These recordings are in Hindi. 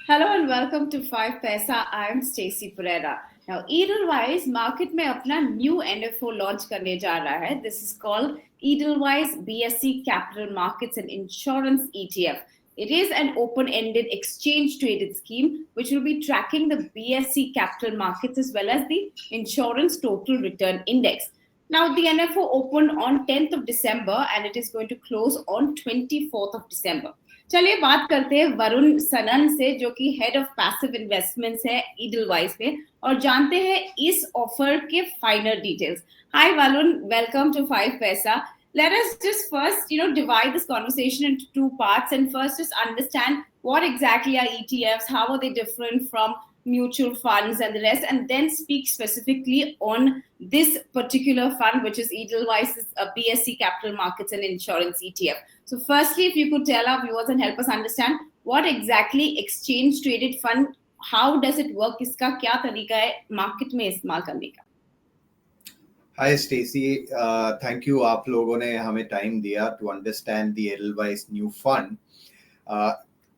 Hello and welcome to 5 Paisa. I am Stacey Pereira. Now, Edelweiss market में अपना new NFO launch करने जा रहा है. This is called Edelweiss BSE Capital Markets and Insurance ETF. It is an open-ended exchange-traded scheme which will be tracking the BSE capital markets as well as the insurance total return index. Now, the NFO opened on 10th of December and it is going to close on 24th of December. चलिए बात करते हैं वरुण सनन से जो कि हेड ऑफ पैसिव इन्वेस्टमेंट्स है ईडलवाइस में और जानते हैं इस ऑफर के final details. Hi Varun, welcome to 5 Paisa. Let us just first, divide this conversation into two parts and first just understand what exactly are ETFs, how are they different from mutual funds and the rest, and then speak specifically on this particular fund, which is Edelweiss's BSE Capital Markets and Insurance ETF. So, firstly, if you could tell our viewers and help us understand what exactly exchange traded fund, how does it work, इसका क्या तरीका है मार्केट में इस्तेमाल करने का? Hi Stacey, thank you. आप लोगों ने हमें टाइम दिया to understand the Edelweiss new fund.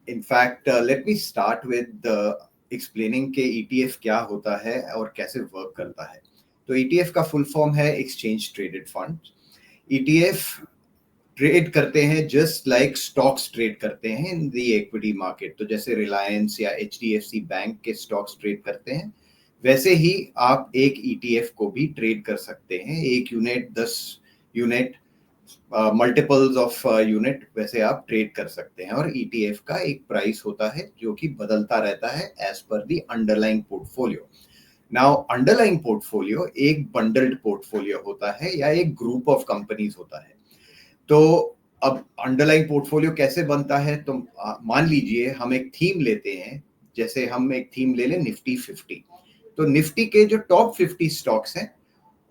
In fact, let me start with explaining के ETF क्या होता है और कैसे वर्क करता है. तो ETF का फुल फॉर्म है exchange traded fund. ETF trade करते हैं जस्ट लाइक स्टॉक्स ट्रेड करते हैं इन दी इक्विटी मार्केट. तो जैसे रिलायंस या HDFC बैंक के स्टॉक्स ट्रेड करते हैं वैसे ही आप एक ETF को भी ट्रेड कर सकते हैं. एक unit, 10 unit, multiples of unit वैसे आप ट्रेड कर सकते हैं. और ETF का एक प्राइस होता है जो कि बदलता रहता है as per the underlying portfolio. Now underlying portfolio एक बंडल्ड पोर्टफोलियो होता है या एक ग्रुप ऑफ कंपनीज होता है. तो अब अंडरलाइंग पोर्टफोलियो कैसे बनता है? तो मान लीजिए हम एक थीम लेते हैं. जैसे हम एक थीम ले लें निफ्टी 50. तो निफ्टी के जो टॉप 50 स्टॉक्स हैं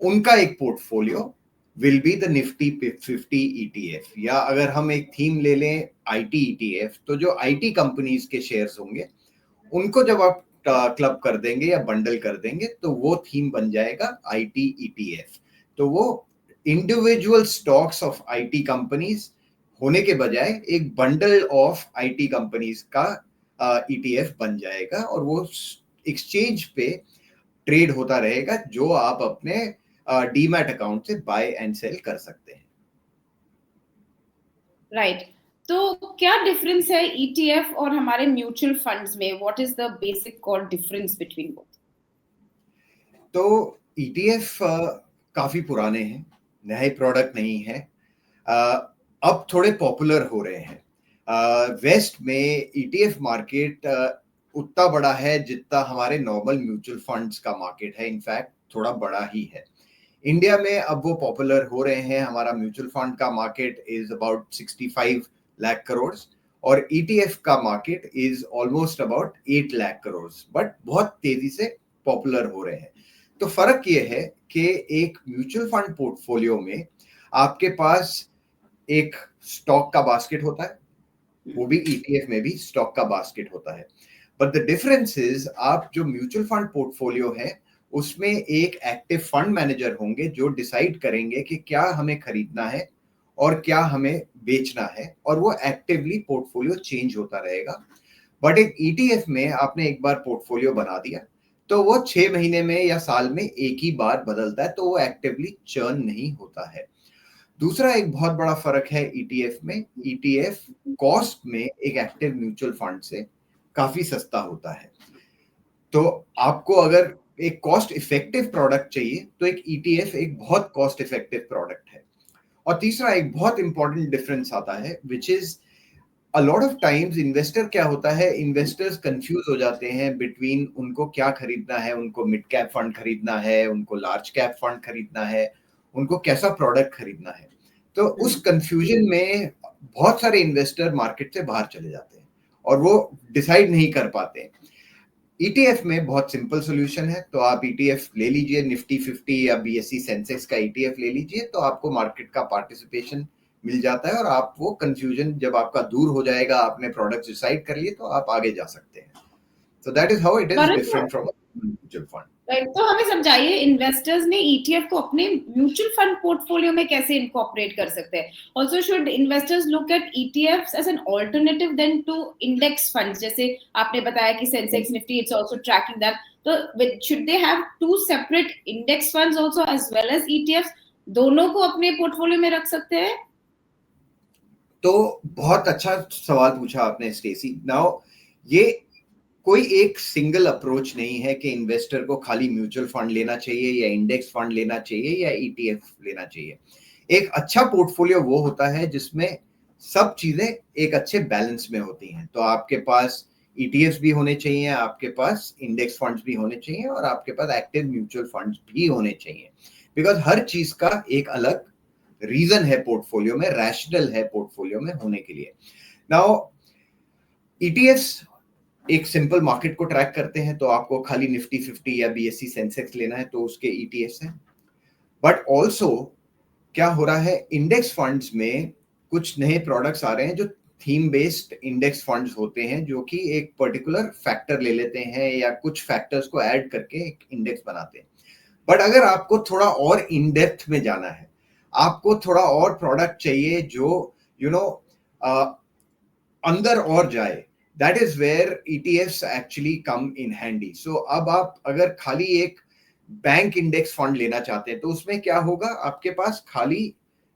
उनका एक portfolio will be the Nifty 50 ETF. या अगर हम एक थीम ले लें IT ETF, तो जो IT कंपनीज के शेयर्स होंगे उनको जब आप क्लब कर देंगे या बंडल कर देंगे तो वो थीम बन जाएगा IT ETF. तो वो individual stocks of IT companies होने के बजाय एक बंडल ऑफ IT कंपनीज का ETF बन जाएगा और वो एक्सचेंज पे ट्रेड होता रहेगा जो आप अपने डीमैट अकाउंट से बाय एंड सेल कर सकते हैं. राइट. तो क्या डिफरेंस है ETF और हमारे म्यूचुअल फंड्स में? What is the basic core difference between both? तो ETF काफी पुराने हैं, नए प्रोडक्ट नहीं है. अब थोड़े पॉपुलर हो रहे हैं. वेस्ट में ETF मार्केट उतना बड़ा है जितना हमारे नॉर्मल म्यूचुअल फंड्स का मार्केट है. इनफैक्ट थोड़ा बड़ा ही है. इंडिया में अब वो पॉपुलर हो रहे हैं. हमारा म्यूचुअल फंड का market is about 65 lakh crore और ETF का market is almost about 8 lakh crore. But बहुत तेजी से पॉपुलर हो रहे हैं. तो फर्क ये है कि एक म्यूचुअल फंड पोर्टफोलियो में आपके पास एक स्टॉक का बास्केट होता है, वो भी ETF में भी स्टॉक का बास्केट होता है. बट द डिफरेंस इज आप जो म्यूचुअल फंड पोर्टफोलियो है उसमें एक एक्टिव फंड मैनेजर होंगे जो डिसाइड करेंगे कि क्या हमें खरीदना है और क्या हमें बेचना है और वो एक्टिवली पोर्टफोलियो चेंज होता रहेगा. बट एक ETF में आपने एक बार पोर्टफोलियो बना दिया तो वो 6 महीने में या साल में एक ही बार बदलता है, तो वो एक्टिवली चर्न नहीं होता है. दूसरा एक बहुत बड़ा फर्क है ETF में. ETF कॉस्ट में एक एक्टिव म्यूचुअल फंड से काफी सस्ता होता है. तो आपको अगर एक कॉस्ट इफेक्टिव प्रोडक्ट चाहिए तो एक ETF एक बहुत कॉस्ट इफेक्टिव प्रोडक्ट है. और तीसरा एक बहुत इंपॉर्टेंट डिफरेंस आता है which is a lot of times investor क्या होता है, इन्वेस्टर्स कंफ्यूज हो जाते हैं बिटवीन उनको क्या खरीदना है. उनको मिड कैप फंड खरीदना है, उनको लार्ज कैप फंड खरीदना है, उनको कैसा प्रोडक्ट खरीदना है. तो उस कंफ्यूजन में बहुत सारे इन्वेस्टर मार्केट से बाहर चले जाते हैं और वो डिसाइड नहीं कर पाते. ETF में बहुत सिंपल सोल्यूशन है. तो आप ETF ले लीजिए, निफ्टी 50 या BSE सेंसेक्स का ETF ले लीजिए, तो आपको मार्केट का पार्टिसिपेशन मिल जाता है और आप वो कंफ्यूजन जब आपका दूर हो जाएगा, आपने प्रोडक्ट डिसाइड कर लिए, तो आप आगे जा सकते हैं. So that is how it is different from mutual fund. Right, तो हमें समझाइए इन्वेस्टर्स ने ईटीएफ को अपने म्यूचुअल फंड पोर्टफोलियो में कैसे इनकॉर्पोरेट कर सकते हैं. Also should investors look at ETFs as an alternative than to index funds, जैसे आपने बताया कि Sensex Nifty it's also tracking that. तो should they have two separate index funds also as well as ETFs, दोनों को अपने पोर्टफोलियो में रख सकते हैं? तो बहुत अच्छा सवाल पूछा आपने स्टेसी. नाउ ये कोई एक सिंगल अप्रोच नहीं है कि इन्वेस्टर को खाली म्यूचुअल फंड लेना चाहिए या इंडेक्स फंड लेना चाहिए या ईटीएफ लेना चाहिए. एक अच्छा पोर्टफोलियो वो होता है जिसमें सब चीजें एक अच्छे बैलेंस में होती हैं. तो आपके पास ईटीएफ भी होने चाहिए, आपके पास इंडेक्स फंड्स भी होने चाहिए और आपके पास एक्टिव म्यूचुअल फंड्स भी होने चाहिए. बिकॉज हर चीज का एक अलग रीजन है पोर्टफोलियो में, रैशनल है पोर्टफोलियो में होने के लिए. नाउ ईटीएफ्स एक सिंपल मार्केट को ट्रैक करते हैं, तो आपको खाली निफ्टी 50 या बीएससी सेंसेक्स लेना है तो उसके ईटीएफ्स हैं. बट ऑल्सो क्या हो रहा है, इंडेक्स फंड्स में कुछ नए प्रोडक्ट्स आ रहे हैं जो थीम बेस्ड इंडेक्स फंड्स होते हैं, जो कि एक पर्टिकुलर फैक्टर ले लेते हैं या कुछ फैक्टर्स को ऐड करके एक इंडेक्स बनाते हैं. बट अगर आपको थोड़ा और इन डेप्थ में जाना है, आपको थोड़ा और प्रोडक्ट चाहिए जो अंदर और जाए, that is where ETFs actually come in handy. So अब आप अगर खाली एक बैंक इंडेक्स फंड लेना चाहते हैं तो उसमें क्या होगा, आपके पास खाली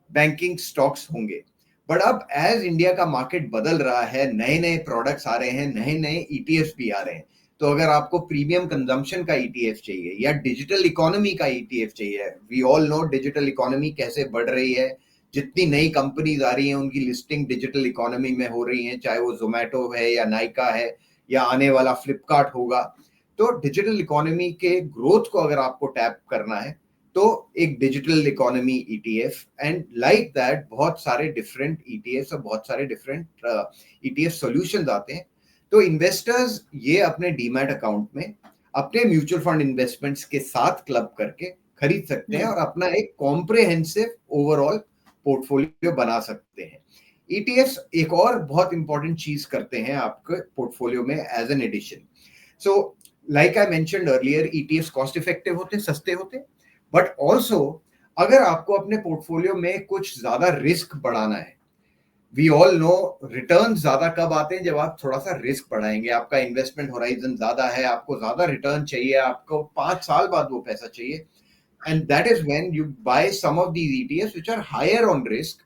बैंकिंग स्टॉक्स होंगे. बट अब एज इंडिया का मार्केट बदल रहा है, नए नए प्रोडक्ट्स आ रहे हैं, नए नए ईटीएफ भी आ रहे हैं. तो अगर आपको प्रीमियम कंजम्पशन का ईटीएफ चाहिए या डिजिटल इकोनॉमी का ईटीएफ चाहिए, we all know digital economy कैसे बढ़ रही है, जितनी नई कंपनीज आ रही हैं उनकी लिस्टिंग डिजिटल इकोनॉमी में हो रही है, चाहे वो जोमेटो है या नाइका है या आने वाला फ्लिपकार्ट होगा. तो डिजिटल इकोनॉमी के ग्रोथ को अगर आपको टैप करना है तो एक digital economy ETF, and like that बहुत सारे डिफरेंट ईटीएफ और बहुत सारे डिफरेंट ईटीएफ सॉल्यूशंस आते हैं. तो इन्वेस्टर्स ये अपने डीमैट अकाउंट में अपने म्यूचुअल फंड इन्वेस्टमेंट्स के साथ क्लब करके खरीद सकते हैं और अपना एक कॉम्प्रिहेंसिव ओवरऑल पोर्टफोलियो बना सकते हैं. ईटीएफ्स एक और बहुत इंपॉर्टेंट चीज करते हैं आपके पोर्टफोलियो में as an addition. So like I mentioned earlier, ETFs cost effective होते हैं, सस्ते होते हैं. बट ऑल्सो अगर आपको अपने पोर्टफोलियो में कुछ ज्यादा रिस्क बढ़ाना है, वी ऑल नो रिटर्न ज्यादा कब आते हैं, जब आप थोड़ा सा रिस्क बढ़ाएंगे, आपका इन्वेस्टमेंट होराइजन ज्यादा है, आपको ज्यादा रिटर्न चाहिए, आपको 5 साल बाद वो पैसा चाहिए. And that is when you buy some of these ETFs which are higher on risk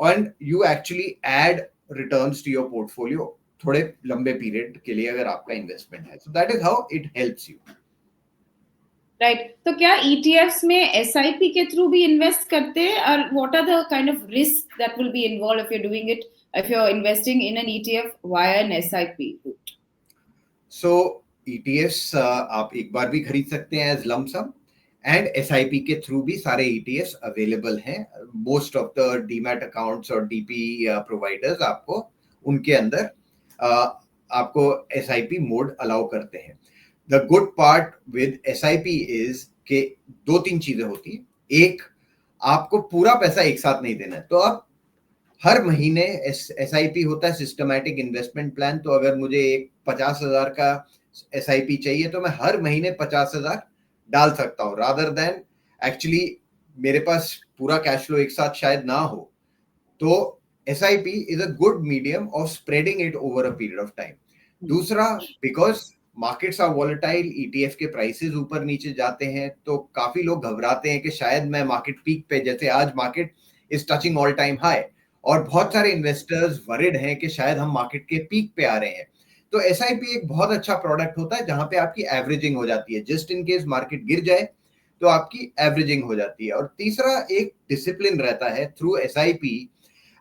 and you actually add returns to your portfolio थोड़े लंबे पीरियड के लिए अगर आपका इन्वेस्टमेंट है. So that is how it helps you. Right, तो क्या ईटीएफ्स में एसआईपी के थ्रू भी इन्वेस्ट करते हैं, और what are the kind of risk that will be involve if you are doing it, if you are investing in an ETF via an SIP route? So ETFs आप एक बार भी खरीद सकते हैं as lump sum, and SIP के थ्रू भी सारे ETFs अवेलेबल हैं. Most of the demat accounts और DP प्रोवाइडर्स आपको उनके अंदर आपको SIP मोड अलाउ करते हैं. The good part with SIP is कि 2-3 चीजें होती है. एक, आपको पूरा पैसा एक साथ नहीं देना है, तो आप हर महीने SIP होता है सिस्टमैटिक इन्वेस्टमेंट प्लान. तो अगर मुझे एक 50,000 का SIP चाहिए तो मैं हर महीने 50,000 डाल सकता हूँ, रादर देन एक्चुअली मेरे पास पूरा कैश फ्लो एक साथ शायद ना हो. तो SIP is a good medium of spreading it over a period of time. दूसरा, because markets are volatile, ETF के प्राइसेस ऊपर नीचे जाते हैं, तो काफी लोग घबराते हैं कि शायद मैं मार्केट पीक पे, जैसे आज market is touching all time high, और बहुत सारे इन्वेस्टर्स वरिड हैं कि शायद हम मार्केट के पीक पे आ रहे हैं. तो SIP एक बहुत अच्छा प्रोडक्ट होता है जहां पे आपकी एवरेजिंग हो जाती है, जस्ट इन केस मार्केट गिर जाए तो आपकी एवरेजिंग हो जाती है. और तीसरा, एक डिसिप्लिन रहता है थ्रू SIP.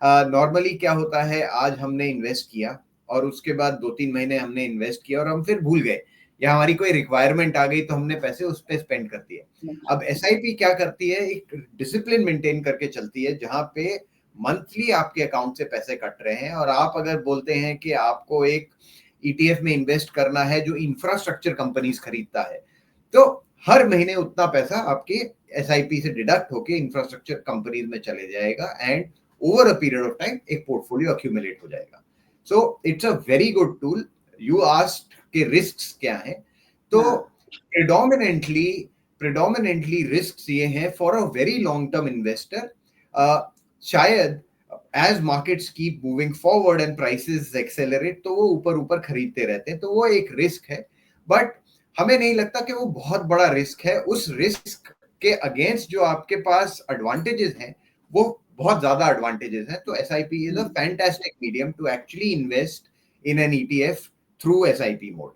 नॉर्मली क्या होता है, आज हमने इन्वेस्ट किया और उसके बाद 2-3 महीने हमने इन्वेस्ट किया और हम फिर भूल गए, या हमारी कोई रिक्वायरमेंट आ गई तो हमने पैसे उस पर स्पेंड कर दिए. अब SIP क्या करती है, एक डिसिप्लिन मेंटेन करके चलती है जहां पे मंथली आपके अकाउंट से पैसे कट रहे हैं. और आप अगर बोलते हैं कि आपको एक ETF में इन्वेस्ट करना है जो इंफ्रास्ट्रक्चर कंपनीज खरीदता है, तो हर महीने उतना पैसा आपके SIP से डिडक्ट होके इंफ्रास्ट्रक्चर कंपनीज में चले जाएगा, and over a period of time एक पोर्टफोलियो अक्यूमुलेट हो जाएगा. So it's a very good tool. You asked कि रिस्क्स क्या हैं, तो हाँ, प्रिडोमिनेंटली रिस्क ये हैं for a very long term investor. शायद as markets keep moving forward and prices accelerate तो वो ऊपर ऊपर खरीदते रहते हैं, तो वो एक रिस्क है। बट हमें नहीं लगता कि वो बहुत बड़ा रिस्क है। उस रिस्क के अगेंस्ट जो आपके पास एडवांटेजेस हैं वो बहुत ज्यादा एडवांटेजेस हैं। तो SIP is a fantastic medium to actually invest in an ETF through SIP mode.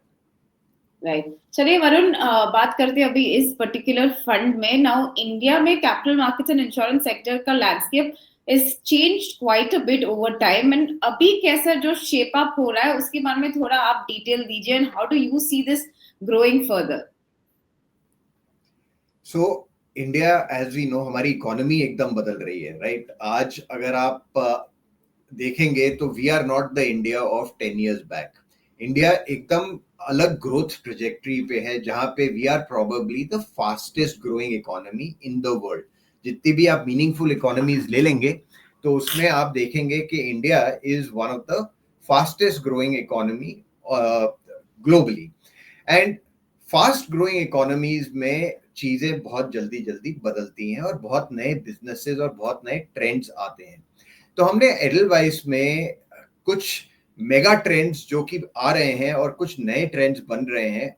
Right. चलिए वरुण, बात करते हैं अभी इस पर्टिकुलर फंड में। नाउ इंडिया में capital markets and insurance sector का landscape is changed quite a bit over time, and अभी कैसा जो शेप अप हो रहा है उसके बारे में थोड़ा आप डिटेल दीजिए, and how do you see this growing further? So India as we know हमारी इकोनॉमी एकदम बदल रही है, राइट? आज अगर आप देखेंगे तो we are not the India of 10 years back. India एकदम अलग ग्रोथ ट्रेजेक्टरी पे है, जहां पे we are probably the fastest growing economy in the world. जितनी भी आप मीनिंगफुल इकोनॉमीज ले लेंगे तो उसमें आप देखेंगे कि India is one of the fastest growing economy globally. And fast growing economies में चीजें बहुत जल्दी जल्दी बदलती हैं और बहुत नए बिजनेसेस और बहुत नए ट्रेंड्स आते हैं। तो हमने एडलवाइस में कुछ मेगा ट्रेंड्स जो कि आ रहे हैं और कुछ नए ट्रेंड्स बन रहे हैं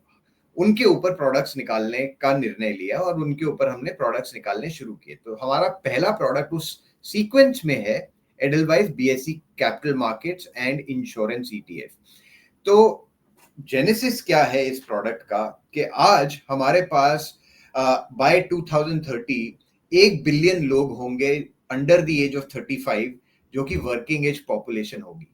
उनके ऊपर प्रोडक्ट्स निकालने का निर्णय लिया और उनके ऊपर हमने प्रोडक्ट्स निकालने शुरू किए। तो हमारा पहला प्रोडक्ट उस सीक्वेंस में है Edelweiss BSc capital markets and insurance ETF. तो जेनेसिस क्या है इस प्रोडक्ट का कि आज हमारे पास बाय 2030 1 बिलियन लोग होंगे अंडर द एज ऑफ 35 जो कि वर्किंग एज पॉपुलेशन होगी।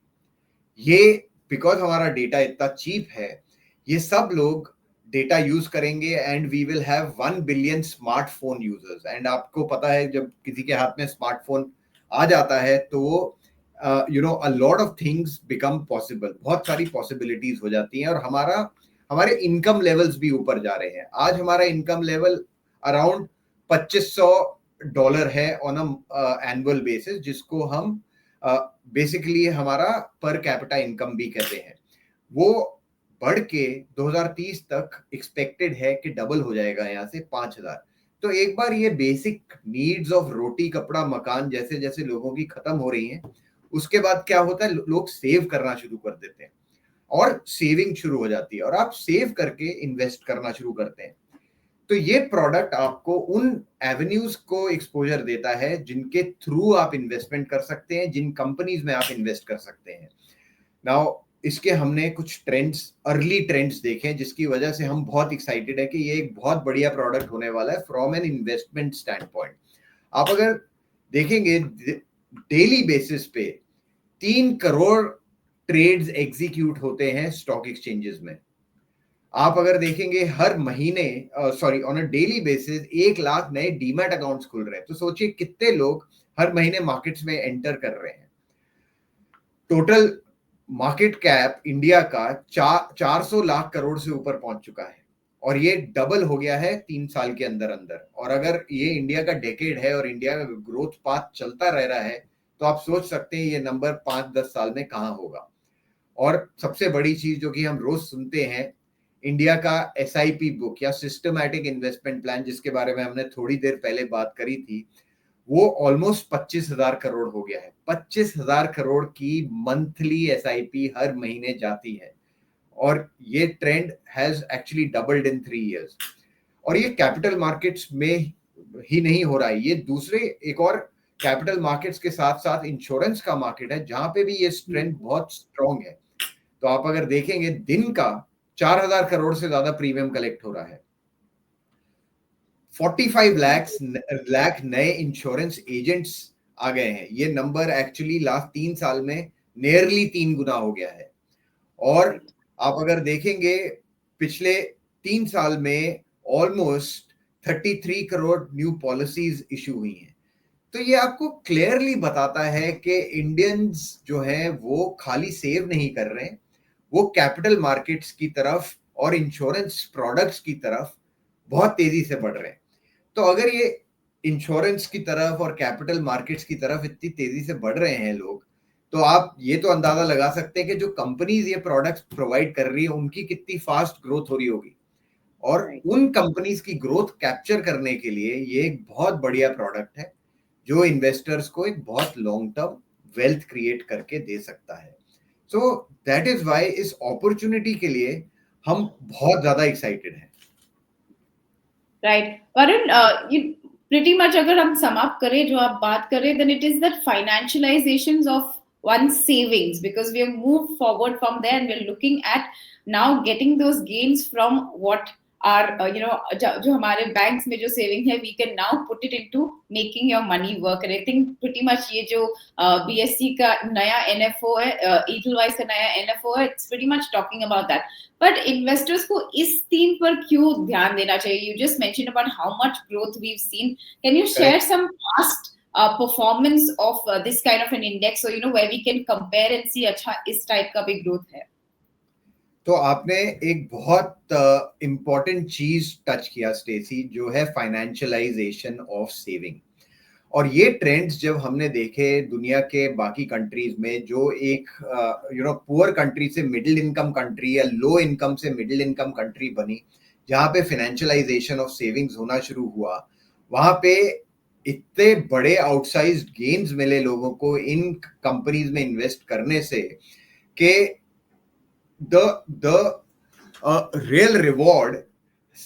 ये बिकॉज हमारा डेटा इतना चीप है, ये सब लोग डेटा यूज करेंगे and we will have 1 billion smartphone users. And आपको पता है जब किसी के हाथ में स्मार्टफोन आ जाता है तो a lot of things become possible, बहुत सारी पॉसिबिलिटीज हो जाती हैं और हमारे इनकम लेवल्स भी ऊपर जा रहे हैं। आज हमारा इनकम लेवल अराउंड $2500 है ऑन एनुअल बेसिस, जिसको हम बेसिकली हमारा पर कैपिटा इनकम भी कहते हैं। वो बढ़ के 2030 तक एक्सपेक्टेड है कि डबल हो जाएगा, यहाँ से 5000। तो एक बार ये बेसिक नीड्स ऑफ रोटी कपड़ा मकान जैसे जैसे लोगों की खत्म हो रही हैं, उसके बाद क्या होता है, लोग सेव करना शुरू कर देते हैं और सेविंग शुरू हो जाती है और आप सेव करके इन्वेस्ट करना शुरू करते हैं। तो ये प्रोडक्ट आपको उन एवेन्यूज को एक्सपोजर देता है जिनके थ्रू आप इन्वेस्टमेंट कर सकते हैं, जिन कंपनीज में आप इन्वेस्ट कर सकते हैं। नाउ इसके हमने कुछ ट्रेंड्स, अर्ली ट्रेंड्स देखे जिसकी वजह से हम बहुत एक्साइटेड है कि ये एक बहुत बढ़िया प्रोडक्ट होने वाला है from an investment stand point. आप अगर देखेंगे डेली बेसिस पे 3 करोड़ ट्रेड्स एग्जीक्यूट होते हैं स्टॉक एक्सचेंजेस में। आप अगर देखेंगे हर महीने on a daily basis 1 lakh नए डीमैट अकाउंट्स खुल रहे हैं। तो सोचिए कितने लोग हर महीने मार्केट्स में एंटर कर रहे हैं। टोटल मार्केट कैप इंडिया का 400 लाख करोड़ से ऊपर पहुंच चुका है और ये डबल हो गया है 3 साल के अंदर अंदर। और अगर ये इंडिया का डेकेड है और इंडिया का ग्रोथ पाथ चलता रह रहा है तो आप सोच सकते हैं ये नंबर 5-10 साल में कहां होगा। और सबसे बड़ी चीज जो कि हम रोज सुनते हैं, इंडिया का एसआईपी बुक या सिस्टमैटिक इन्वेस्टमेंट प्लान, जिसके बारे में हमने थोड़ी देर पहले बात करी थी, वो ऑलमोस्ट 25,000 करोड़ हो गया है। 25,000 करोड़ की मंथली एसआईपी हर महीने जाती है और ये trend has actually doubled in 3 years। और ये कैपिटल मार्केट्स में ही नहीं हो रहा है, ये दूसरे एक और कैपिटल मार्केट्स के साथ साथ इंश्योरेंस का मार्केट है जहां पे भी ये ट्रेंड बहुत स्ट्रॉन्ग है। तो आप अगर देखेंगे दिन का 4,000 करोड़ से ज्यादा प्रीमियम कलेक्ट हो रहा है। 45 लाख नए इंश्योरेंस एजेंट्स आ गए हैं। ये नंबर एक्चुअली लास्ट 3 साल में नियरली 3 गुना हो गया है। और आप अगर देखेंगे पिछले 3 साल में almost 33 crore new policies issue हुई हैं। तो ये आपको क्लियरली बताता है कि इंडियंस जो हैं वो खाली सेव नहीं कर रहे हैं, वो कैपिटल मार्केट्स की तरफ और इंश्योरेंस प्रोडक्ट्स की तरफ बहुत तेजी से बढ़ रहे हैं। तो अगर ये इंश्योरेंस की तरफ और कैपिटल मार्केट्स की तरफ इतनी तेजी से बढ़ रहे हैं लोग, तो आप ये तो अंदाजा लगा सकते हैं कि जो कंपनीज ये प्रोडक्ट्स प्रोवाइड कर रही है उनकी कितनी फास्ट ग्रोथ हो रही होगी। और उन कंपनीज की ग्रोथ कैप्चर करने के लिए ये एक बहुत बढ़िया प्रोडक्ट है जो इन्वेस्टर्स को एक बहुत लॉन्ग टर्म वेल्थ क्रिएट करके दे सकता है. सो दैट इज व्हाई इस अपॉर्चुनिटी के लिए हम बहुत ज्यादा एक्साइटेड हैं. Right Varun, you pretty much अगर हम समाप्त करें जो आप बात कर रहे हैं, then it is that financializations of one's savings, because we have moved forward from there and we're looking at now getting those gains from what are जो हमारे बैंक्स में जो सेविंग है, we can now put it into making your money work. And I think pretty much ये जो BSE का नया NFO है, Edelweiss का नया NFO है, it's pretty much talking about that. But investors को इस थीम पर क्यों ध्यान देना चाहिए? You just mentioned about how much growth we've seen. Can you share some past performance of this kind of an index, so where we can compare and see अच्छा इस टाइप का भी growth है? तो आपने एक बहुत इम्पोर्टेंट चीज टच किया स्टेसी, जो है फाइनेंशियलाइजेशन ऑफ सेविंग. और ये ट्रेंड्स जब हमने देखे दुनिया के बाकी कंट्रीज में, जो एक पुअर कंट्री से मिडिल इनकम कंट्री या लो इनकम से मिडिल इनकम कंट्री बनी, जहाँ पे फाइनेंशियलाइजेशन ऑफ सेविंग्स होना शुरू हुआ, वहां पे इतने बड़े आउटसाइज्ड गेन्स मिले लोगों को इन कंपनीज में इन्वेस्ट करने से कि द रियल रिवॉर्ड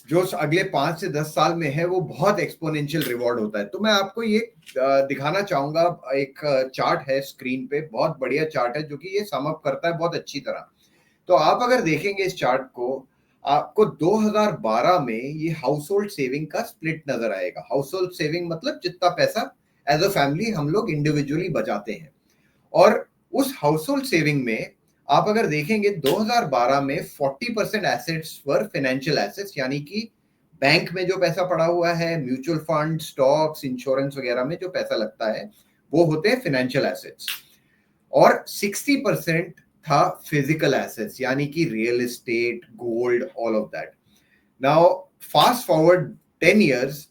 जो अगले 5 से 10 साल में है वो बहुत एक्सपोनेंशियल रिवॉर्ड होता है. तो मैं आपको ये दिखाना चाहूंगा, एक चार्ट है स्क्रीन पे, बहुत बढ़िया चार्ट है जो कि ये सम अप करता है बहुत अच्छी तरह. तो आप अगर देखेंगे इस चार्ट को, आपको 2012 में ये हाउस होल्ड सेविंग का स्प्लिट नजर आएगा. हाउस होल्ड सेविंग मतलब जितना पैसा एज अ फैमिली हम लोग इंडिविजुअली बचाते हैं. और उस हाउस होल्ड सेविंग में आप अगर देखेंगे 2012 में 40% एसेट्स पर फाइनेंशियल एसेट्स, यानी कि बैंक में जो पैसा पड़ा हुआ है, म्यूचुअल फंड, स्टॉक्स, इंश्योरेंस वगैरह में जो पैसा लगता है, वो होते हैं फाइनेंशियल एसेट्स. और 60% था फिजिकल एसेट्स, यानी कि real estate, gold, all of that. Now fast forward 10 years,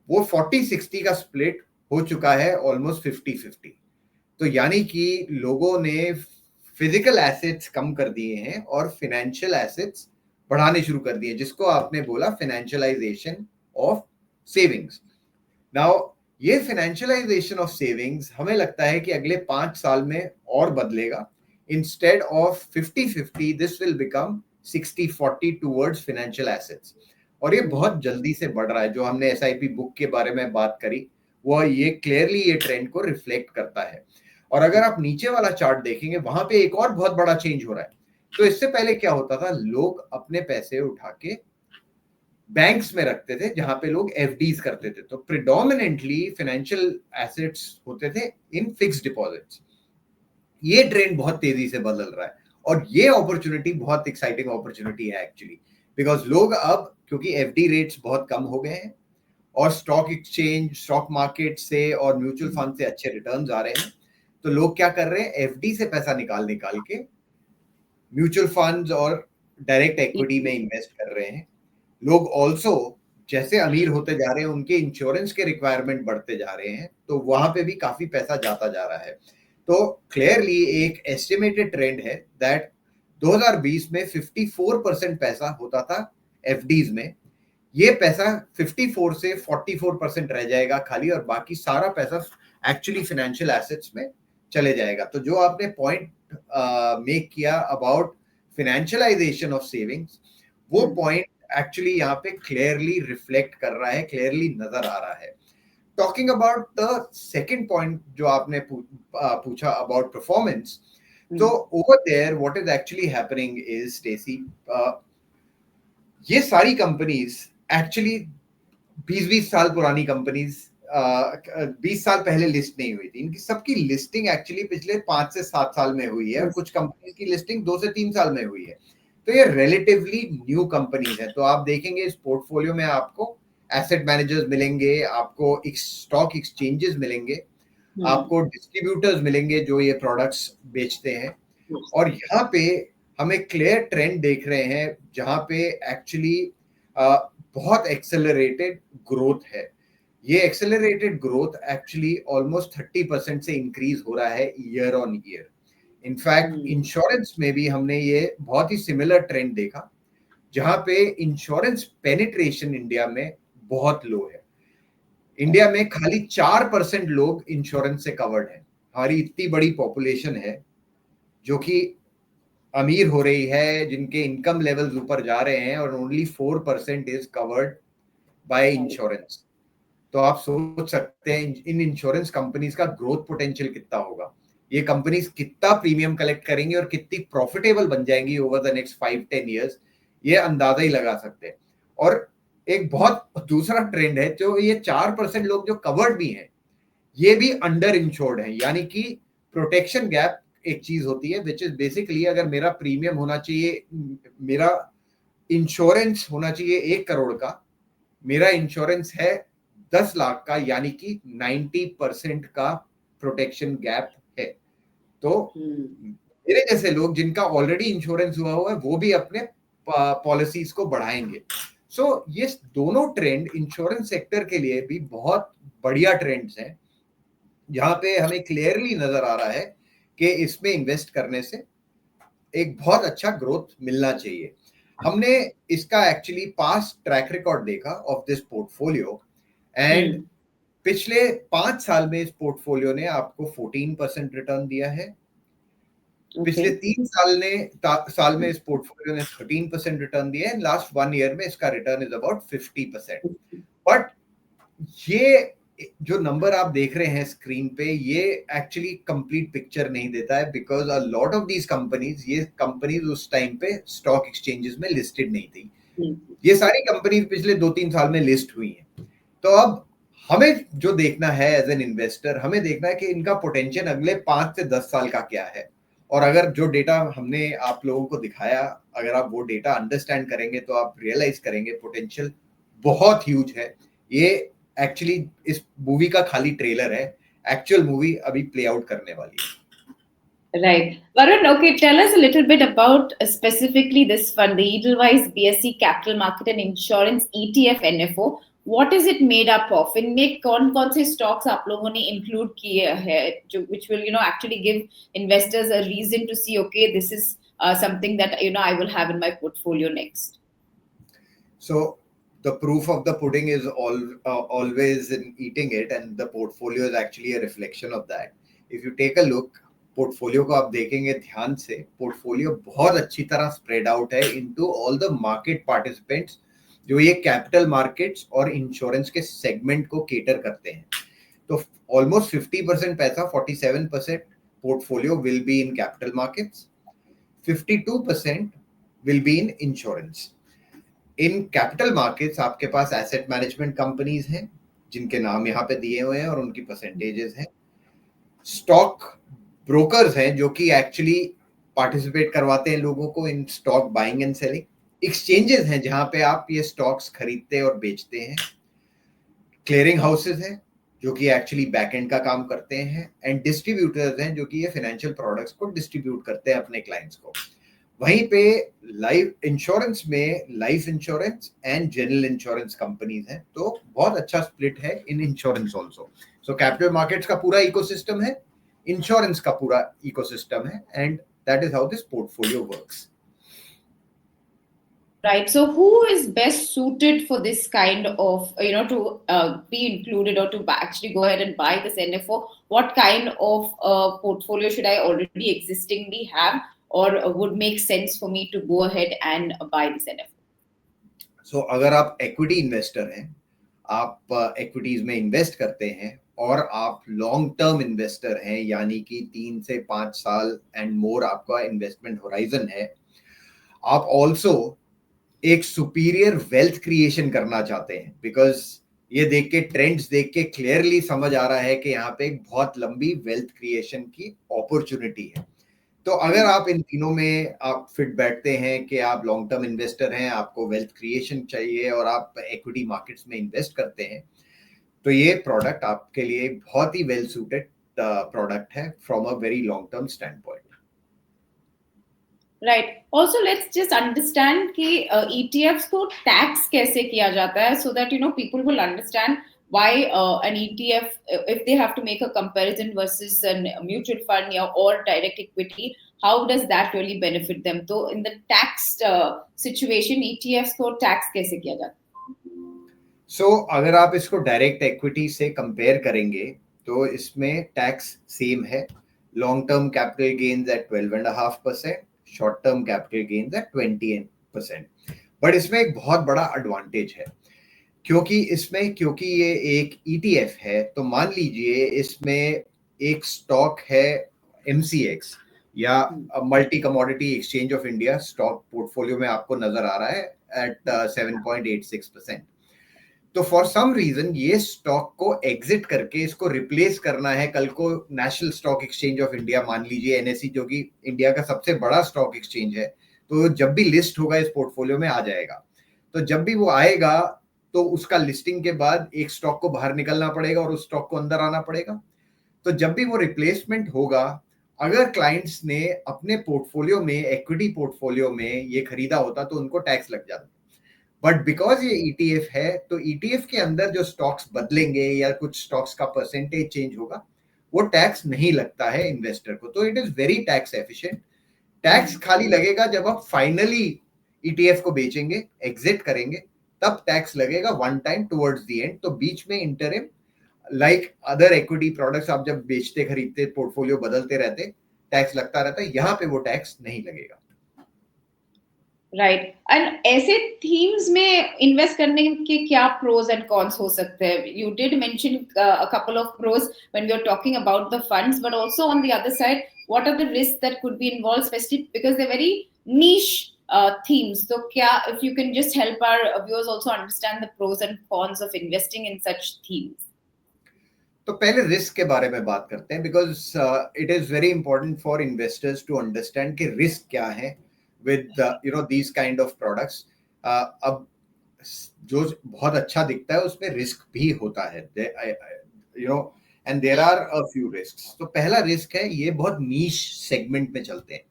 वो 40-60 का स्प्लिट हो चुका है ऑलमोस्ट 50-50. तो यानी कि लोगों ने फिजिकल एसेट्स कम कर दिए हैं और फाइनेंशियल एसेट्स बढ़ाने शुरू कर दिए, जिसको आपने बोला फाइनेंशियलाइजेशन ऑफ सेविंग्स. नाउ ये फाइनेंशियलाइजेशन ऑफ सेविंग्स हमें लगता है कि अगले 5 साल में और बदलेगा. Instead of 50-50 this will become 60-40 towards financial assets. और ये बहुत जल्दी से बढ़ रहा है. जो हमने SIP बुक के बारे में बात करी, वो ये क्लियरली ये ट्रेंड को रिफ्लेक्ट करता है. और अगर आप नीचे वाला चार्ट देखेंगे, वहां पे एक और बहुत बड़ा चेंज हो रहा है. तो इससे पहले क्या होता था, लोग अपने पैसे उठा के बैंक्स में रखते थे, जहां पे लोग FDs करते थे. तो प्रिडोमिनेंटली फाइनेंशियल एसेट्स होते थे इन फिक्स्ड डिपॉजिट्स. ये ट्रेंड बहुत तेजी से बदल रहा है और ये अपॉर्चुनिटी बहुत एक्साइटिंग अपॉर्चुनिटी है एक्चुअली, बिकॉज लोग अब, क्योंकि FD रेट्स बहुत कम हो गए हैं और स्टॉक एक्सचेंज, स्टॉक मार्केट से और म्यूचुअल फंड से अच्छे रिटर्न्स आ रहे हैं, तो लोग क्या कर रहे हैं, FD से पैसा निकाल के म्यूचुअल फंड्स और डायरेक्ट इक्विटी में इन्वेस्ट कर रहे हैं. लोग ऑल्सो जैसे अमीर होते जा रहे हैं, उनके इंश्योरेंस के रिक्वायरमेंट बढ़ते जा रहे हैं, तो वहां पे भी काफी पैसा जाता जा रहा है. तो क्लियरली एक एस्टिमेटेड ट्रेंड है दैट 2020 में 54% पैसा होता था FDs में. ये पैसा 54 से 44% रह जाएगा खाली, और बाकी सारा पैसा एक्चुअली फाइनेंशियल एसेट्स में चले जाएगा. तो जो आपने पॉइंट मेक किया अबाउट फाइनेंशियलाइजेशन ऑफ सेविंग्स, वो पॉइंट एक्चुअली यहाँ पे क्लियरली रिफ्लेक्ट कर रहा है, क्लियरली नजर आ रहा है. Talking about the second point जो आपने पूछा अबाउट परफॉर्मेंस, तो over there what is actually happening is, Stacey, ये सारी कंपनीज एक्चुअली 20-20 साल पुरानी कंपनीज, 20 साल पहले लिस्ट नहीं हुई थी. इनकी सबकी लिस्टिंग एक्चुअली पिछले 5 से 7 साल में हुई है, और कुछ कंपनीज की लिस्टिंग 2 से 3 साल में हुई है. तो ये रिलेटिवली न्यू कंपनीज है. तो आप देखेंगे इस पोर्टफोलियो में आपको एसेट मैनेजर्स मिलेंगे, आपको स्टॉक एक्सचेंजेस मिलेंगे, आपको डिस्ट्रीब्यूटर्स मिलेंगे जो ये प्रोडक्ट्स बेचते हैं. और यहाँ पे हमें क्लियर ट्रेंड देख रहे हैं जहाँ पे एक्चुअली बहुत एक्सेलरेटेड ग्रोथ है. ये एक्सेलरेटेड ग्रोथ एक्चुअली ऑलमोस्ट 30% से इंक्रीज हो रहा है year on year. In fact insurance में भी हमने ये बहुत ही सिमिलर ट्रेंड देखा. जहां पे इंश्योरेंस पेनिट्रेशन इंडिया में बहुत लो है। इंडिया में खाली 4% लोग इंश्योरेंस से कवर्ड हैं। हमारी इतनी बड़ी पॉपुलेशन है जो कि अमीर हो रही है, जिनके इनकम लेवल्स ऊपर जा रहे हैं, और only 4% is covered by insurance. तो आप सोच सकते हैं इन इंश्योरेंस कंपनीज का ग्रोथ पोटेंशियल कितना होगा। ये कंपनीज कितना प्रीमियम कलेक्ट करेंगी और कितनी प्रॉफिटेबल बन जाएंगी ओवर द नेक्स्ट 5-10 ईयर्स, ये अंदाजा ही लगा सकते हैं। और एक बहुत दूसरा ट्रेंड है, जो ये 4% लोग जो कवर्ड भी हैं, ये भी अंडर इंश्योर्ड है। यानी कि प्रोटेक्शन गैप एक चीज होती है, विच इज बेसिकली अगर मेरा प्रीमियम होना चाहिए, मेरा इंश्योरेंस होना चाहिए 1 करोड़ का, मेरा इंश्योरेंस है 10 लाख का, यानी कि 90% का प्रोटेक्शन गैप है। तो मेरे जैसे लोग जिनका ऑलरेडी इंश्योरेंस हुआ है, वो भी अपने पॉलिसीज को बढ़ाएंगे। सो ये दोनों ट्रेंड इंश्योरेंस सेक्टर के लिए भी बहुत बढ़िया ट्रेंड्स हैं, जहां पे हमें क्लियरली नजर आ रहा है कि इसमें इन्वेस्ट करने से एक बहुत अच्छा ग्रोथ मिलना चाहिए। हमने इसका एक्चुअली पास्ट ट्रैक रिकॉर्ड देखा ऑफ दिस पोर्टफोलियो, एंड पिछले 5 साल में इस पोर्टफोलियो ने आपको 14% रिटर्न दिया है। पिछले 3 साल में इस पोर्टफोलियो ने 13% रिटर्न दिया है। लास्ट 1 ईयर में इसका रिटर्न इज अबाउट 50%। बट ये जो नंबर आप देख रहे हैं स्क्रीन पे, ये एक्चुअली कंप्लीट पिक्चर नहीं देता है, because a lot of these companies, ये कंपनीज उस टाइम पे स्टॉक एक्सचेंजेस में लिस्टेड नहीं थी। ये सारी कंपनीज पिछले 2-3 साल में लिस्ट हुई हैं। तो अब हमें जो देखना है एज एन इन्वेस्टर, हमें देखना है कि इनका पोटेंशियल अगले 5 से 10 साल का क्या है। और अगर जो डेटा हमने आप लोगों को दिखाया, अगर आप वो डेटा अंडरस्टैंड करेंगे, तो आप रियलाइज करेंगे पोटेंशियल बहुत ह्यूज है। ये एक्चुअली इस मूवी का खाली ट्रेलर है, एक्चुअल मूवी अभी प्ले आउट करने वाली है। Right. Varun, okay, tell us a little bit about specifically this fund, the Edelweiss BSE Capital Market and Insurance ETF NFO. What is it made up of? इनमें कौन-कौन से stocks आप लोगों ने include किए हैं, जो which will actually give investors a reason to see, okay, this is something that I will have in my portfolio next. So the proof of the pudding is always in eating it, and the portfolio is actually a reflection of that. If you take a look, portfolio को आप देखेंगे ध्यान से, पोर्टफोलियो बहुत अच्छी तरह स्प्रेड आउट है into all the market participants, जो ये कैपिटल मार्केट्स और इंश्योरेंस के सेगमेंट को केटर करते हैं। तो ऑलमोस्ट 50% पैसा, 47% portfolio will be in capital markets, 52% will be in insurance. In capital markets आपके पास एसेट मैनेजमेंट कंपनीज हैं, जिनके नाम यहाँ पे दिए हुए हैं और उनकी परसेंटेजेस हैं। स्टॉक ब्रोकर्स हैं जो कि एक्चुअली पार्टिसिपेट करवाते हैं लोगों को in stock buying and selling. Exchanges हैं जहां पे आप ये स्टॉक्स खरीदते और बेचते हैं। क्लियरिंग हाउसेस हैं जो कि एक्चुअली बैकएंड का काम करते हैं, एंड डिस्ट्रीब्यूटर्स हैं जो कि ये फाइनेंशियल प्रोडक्ट्स को डिस्ट्रीब्यूट करते हैं अपने क्लाइंट्स को। वहीं पे लाइफ इंश्योरेंस में life insurance and general insurance companies हैं, तो बहुत अच्छा स्प्लिट है in insurance also. So capital markets का पूरा इकोसिस्टम है, इंश्योरेंस का पूरा इकोसिस्टम है, and that is how this portfolio works. Right. So, who is best suited for this kind of, to be included or to actually go ahead and buy this NFO? What kind of portfolio should I already existingly have, or would make sense for me to go ahead and buy this NFO? So, अगर आप equity investor हैं, आप equities में invest करते हैं, और आप लॉन्ग टर्म इन्वेस्टर हैं, यानी कि 3 से 5 साल एंड मोर आपका इन्वेस्टमेंट होराइजन है, आप ऑल्सो एक सुपीरियर वेल्थ क्रिएशन करना चाहते हैं, बिकॉज ये देख के ट्रेंड्स देख के क्लियरली समझ आ रहा है कि यहाँ पे एक बहुत लंबी वेल्थ क्रिएशन की अपॉर्चुनिटी है। तो अगर आप इन तीनों में आप फिट बैठते हैं कि आप लॉन्ग टर्म इन्वेस्टर हैं, आपको वेल्थ क्रिएशन चाहिए और आप इक्विटी मार्केट्स में इन्वेस्ट करते हैं, तो ये प्रोडक्ट आपके लिए बहुत ही वेल सूटेड प्रोडक्ट है from a very long term stand point. Right. Also, let's just understand कि ETFs को tax कैसे किया जाता है, so that people will understand why an ETF, if they have to make a comparison versus a mutual fund or direct equity, how does that really benefit them? So in the tax situation, ETFs को tax कैसे किया जाता है? So अगर आप इसको डायरेक्ट इक्विटी से कंपेयर करेंगे तो इसमें टैक्स सेम है. Long term capital gains at 12.5%, short term capital gains at 20%. But इसमें एक बहुत बड़ा एडवांटेज है क्योंकि ये एक ETF है. तो मान लीजिए इसमें एक स्टॉक है MCX या multi commodity exchange of India stock portfolio में आपको नजर आ रहा है एट 7.86%. तो फॉर सम रीजन ये स्टॉक को एग्जिट करके इसको रिप्लेस करना है कल को national stock exchange of India, मान लीजिए NSE, जो कि इंडिया का सबसे बड़ा स्टॉक एक्सचेंज है. तो जब भी लिस्ट होगा इस पोर्टफोलियो में आ जाएगा. तो जब भी वो आएगा तो उसका लिस्टिंग के बाद एक स्टॉक को बाहर निकलना पड़ेगा और उस स्टॉक को अंदर आना पड़ेगा. तो जब भी वो रिप्लेसमेंट होगा, अगर क्लाइंट्स ने अपने पोर्टफोलियो में, इक्विटी पोर्टफोलियो में ये खरीदा होता तो उनको टैक्स लग जाता. बट बिकॉज ये ETF है तो ETF के अंदर जो स्टॉक्स बदलेंगे या कुछ स्टॉक्स का परसेंटेज चेंज होगा, वो टैक्स नहीं लगता है इन्वेस्टर को. तो it is very tax efficient. Tax खाली लगेगा जब आप फाइनली ETF को बेचेंगे, एग्जिट करेंगे, तब टैक्स लगेगा one time towards the end. तो बीच में interim, like other equity products, आप जब बेचते खरीदते पोर्टफोलियो बदलते रहते, टैक्स लगता रहता है. यहाँ पे वो टैक्स नहीं लगेगा. राइट. एंड ऐसे थीम्स में इन्वेस्ट करने के क्या प्रोज एंड कॉन्स हो सकते हैं? You did mention a couple of pros when we are talking about the funds, but also on the other side what are the risk that could be involved, especially because they are very niche themes. So kya, if you can just help our viewers also understand the pros and cons of investing in such themes. तो पहले रिस्क के बारे में बात करते हैं, because it is very important for investors to understand कि रिस्क क्या है with these kind of products. अब जो बहुत अच्छा दिखता है उसमें रिस्क भी होता है, and there are a few risks. तो पहला रिस्क है, ये बहुत नीश सेगमेंट में चलते हैं.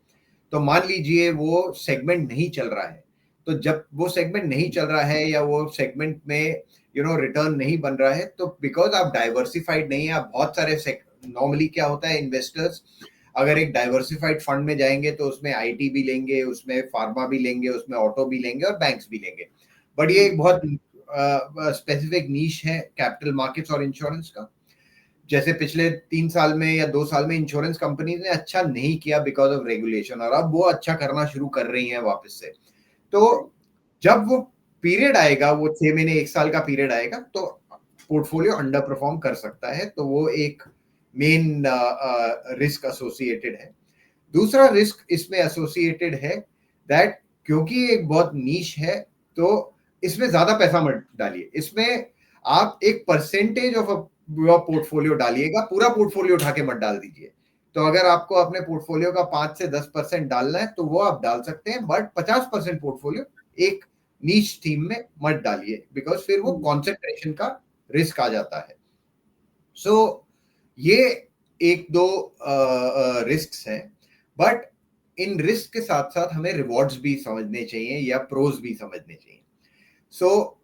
तो मान लीजिए वो सेगमेंट नहीं चल रहा है, तो जब वो सेगमेंट नहीं चल रहा है या वो सेगमेंट में रिटर्न नहीं बन रहा है, तो बिकॉज आप डाइवर्सिफाइड नहीं है, आप बहुत सारे, नॉर्मली क्या होता है, इन्वेस्टर्स अगर एक डाइवर्सिफाइड फंड में जाएंगे तो उसमें IT भी लेंगे, उसमें फार्मा भी लेंगे, उसमें ऑटो भी लेंगे और बैंक्स भी लेंगे. बट ये एक बहुत स्पेसिफिक नीश है कैपिटल मार्केट्स और इंश्योरेंस का. जैसे पिछले 3 साल में या 2 साल में इंश्योरेंस कंपनीज ने अच्छा नहीं किया बिकॉज ऑफ रेगुलेशन, और अब वो अच्छा करना शुरू कर रही हैं वापस से. तो जब वो पीरियड आएगा, वो 6 महीने 1 साल का पीरियड आएगा, तो पोर्टफोलियो अंडर परफॉर्म कर सकता है. तो वो एक मेन रिस्क एसोसिएटेड है. दूसरा रिस्क इसमें एसोसिएटेड है दैट क्योंकि एक बहुत नीश है, तो इसमें ज्यादा पैसा मत डालिए. इसमें आप एक परसेंटेज ऑफ पोर्टफोलियो डालिएगा, पूरा पोर्टफोलियो उठा के मत डाल दीजिए. तो अगर आपको अपने पोर्टफोलियो का 5 से 10% डालना है तो वो आप डाल सकते हैं, बट 50% पोर्टफोलियो एक नीच थीम में मत डालिए, बिकॉज फिर वो कॉन्सेंट्रेशन का रिस्क आ जाता है. सो ये एक दो रिस्क हैं, बट इन रिस्क के साथ साथ हमें रिवॉर्ड्स भी समझने चाहिए या प्रोज भी समझने चाहिए. So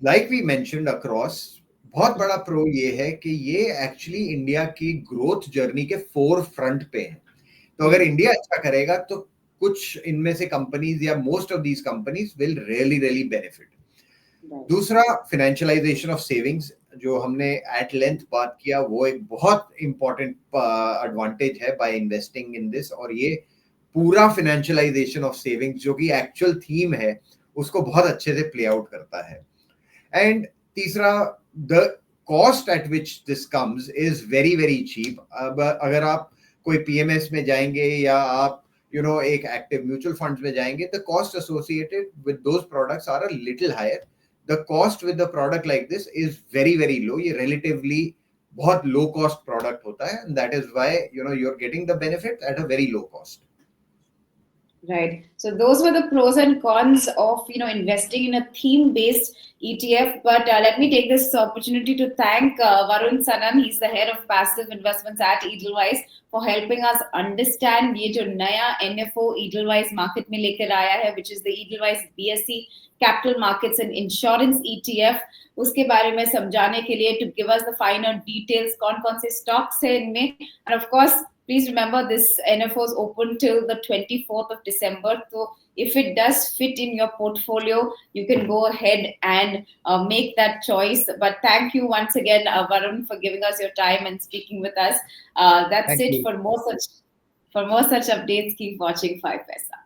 like we mentioned across, बहुत बड़ा प्रो ये है कि ये एक्चुअली इंडिया की ग्रोथ जर्नी के फोर फ्रंट पे है. तो अगर इंडिया अच्छा करेगा तो कुछ इनमें से कंपनीज या most of these companies will really benefit. दूसरा, फाइनेंशियलाइजेशन ऑफ सेविंग्स, जो हमने एट लेंथ बात किया, वो एक बहुत इंपॉर्टेंट एडवांटेज है बाय इन्वेस्टिंग इन दिस. और ये पूरा फाइनेंशियलाइजेशन ऑफ सेविंग्स जो कि एक्चुअल थीम है उसको बहुत अच्छे से प्ले आउट करता है. एंड तीसरा, the cost at which this comes is very cheap. अब अगर आप कोई PMS में जाएंगे या आप एक एक्टिव म्यूचुअल फंड्स में जाएंगे, the cost associated with those products are a little higher. The cost with the product like this is very low. ये relatively बहुत low cost product होता है, and that is why you're getting the benefit at a very low cost. Right. So those were the pros and cons of investing in a theme-based ETF. But let me take this opportunity to thank Varun Sanan. He's the head of passive investments at Edelweiss for helping us understand ये जो नया NFO Edelweiss market में लेकर आया है, which is the Edelweiss BSE Capital Markets and Insurance ETF. उसके बारे में समझाने के लिए, to give us the finer details, कौन-कौन से stocks हैं इनमें, and of course please remember this NFO is open till the 24th of December. So if it does fit in your portfolio, you can go ahead and make that choice. But thank you once again, Varun, for giving us your time and speaking with us. That's Thank it. you. For more such updates, keep watching 5paisa.